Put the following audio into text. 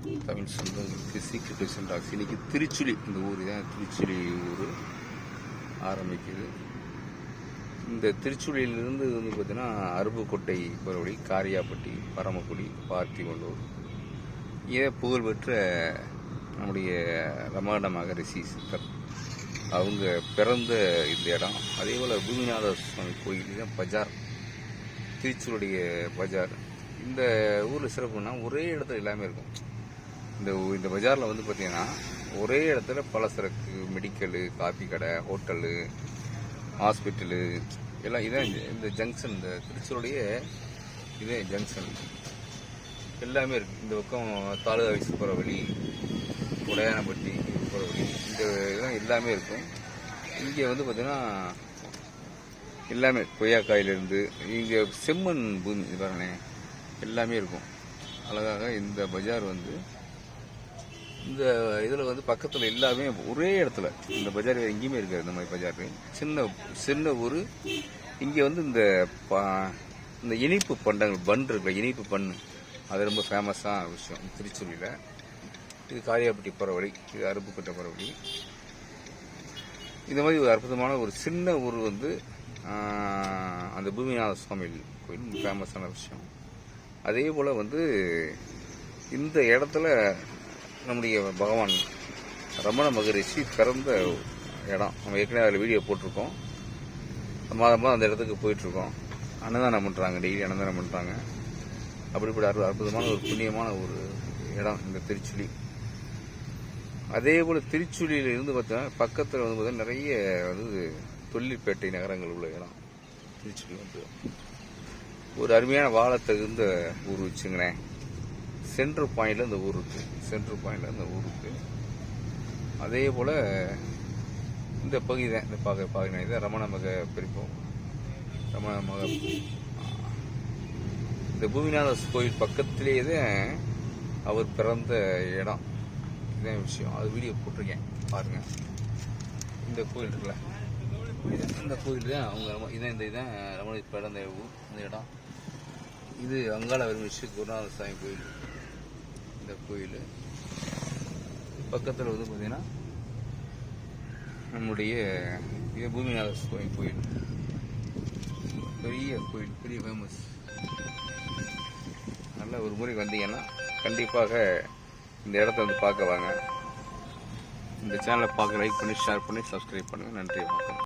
தமிழ் சொந்தங்களுக்கு சீக்கிரம் சென்றாக்ஸ். இன்றைக்கி திருச்சுழி, இந்த ஊர் தான் திருச்சுழி ஊர் ஆரம்பிக்குது. இந்த திருச்சுழியிலிருந்து வந்து பார்த்திங்கன்னா அருப்புக்கோட்டை போகிற வழி காரியாப்பட்டி, பரமக்குடி, பார்த்திவள்ளூர், இதே புகழ்பெற்ற நம்முடைய ரமண மகரிஷி சித்தர் அவங்க பிறந்த இந்த இடம். அதே போல் பூமிநாத சுவாமி கோயில் தான் பஜார், திருச்சூருடைய பஜார். இந்த ஊரில் சிறப்புன்னா ஒரே இடத்துல எல்லாமே இருக்கும். இந்த பஜாரில் வந்து பார்த்திங்கன்னா ஒரே இடத்துல பலசரக்கு, மெடிக்கலு, காஃபி கடை, ஹோட்டலு, ஹாஸ்பிட்டலு எல்லாம் இதான் இந்த ஜங்ஷன். இந்த திருச்சூருடைய இதே ஜங்ஷன் எல்லாமே இருக்குது. இந்த பக்கம் தாலுகா ஆஃபீஸ் போகிற வழி, உடையானப்பட்டி போகிற வழி, இந்த இதெல்லாம் எல்லாமே இருக்கும். இங்கே வந்து பார்த்திங்கன்னா எல்லாமே கொய்யாக்காயிலிருந்து இங்கே செம்மண் பூமி இது பாருங்க எல்லாமே இருக்கும். அழகாக இந்த பஜார் வந்து இந்த இதில் வந்து பக்கத்தில் எல்லாமே ஒரே இடத்துல. இந்த பஜார் எங்கேயுமே இருக்காது இந்த மாதிரி பஜார். சின்ன ஊர். இங்கே வந்து இந்த இனிப்பு பண்டங்கள் பன் இருக்குல்ல, இனிப்பு பண்ணு, அது ரொம்ப ஃபேமஸான விஷயம் திருச்சூரியில். இது காரியாப்பட்டி போகிற வழி, இது அருப்புக்கோட்டை போகிற வழி. இந்த மாதிரி ஒரு அற்புதமான ஒரு சின்ன ஊர் வந்து அந்த பூமிநாத சுவாமி கோயில் ஃபேமஸான விஷயம். அதே போல் வந்து இந்த இடத்துல நம்முடைய பகவான் ரமண மகரிஷி பிறந்த இடம். நம்ம ஏற்கனவே அதில் வீடியோ போட்டிருக்கோம். மாதமாக அந்த இடத்துக்கு போயிட்டுருக்கோம். அன்னதானம் பண்ணுறாங்க, டெய்லி அன்னதானம் பண்ணுறாங்க. அப்படிப்பட்ட அற்புதமான ஒரு புண்ணியமான ஒரு இடம் இந்த திருச்சுழி. அதே போல் திருச்சுழியில் இருந்து பார்த்தீங்கன்னா பக்கத்தில் வந்து பார்த்தீங்கன்னா நிறைய வந்து தொழிற்பேட்டை நகரங்கள் உள்ள இடம். திருச்சுழி வந்து ஒரு அருமையான வாழ தகுந்த ஊர் வச்சுங்களேன். சென்ட்ரல் பாயிண்டில் இந்த ஊர் இருக்குது. சென்ட்ரல் பாயிண்டில் இந்த ஊர் இருக்குது. அதே போல் இந்த பகுதி தான் இந்த பாகினா இதான் ரமண மக பிரிப்போம். ரமண மக இந்த பூமிநாத கோயில் பக்கத்திலேயே தான் அவர் பிறந்த இடம். இதுதான் விஷயம். அது வீடியோ போட்டிருக்கேன் பாருங்கள். இந்த கோயில் இருக்குல்ல, இந்த கோயில் தான் அவங்க இதான் ரமண பிறந்த ஊர், இந்த இடம். இது அங்காள வருமிச்சு குருநாத சாமி கோயில். இந்த கோயில் பக்கத்தில் வந்து பார்த்தீங்கன்னா நம்முடைய இது பூமிநாத சுவாமி கோயில். பெரிய கோயில், பெரிய ஃபேமஸ். நல்ல ஒரு முறை வந்தீங்கன்னா கண்டிப்பாக இந்த இடத்த வந்து பார்க்க வாங்க. இந்த சேனலை பார்க்க லைக் பண்ணி, ஷேர் பண்ணி, சப்ஸ்கிரைப் பண்ணுங்கள். நன்றி, வணக்கம்.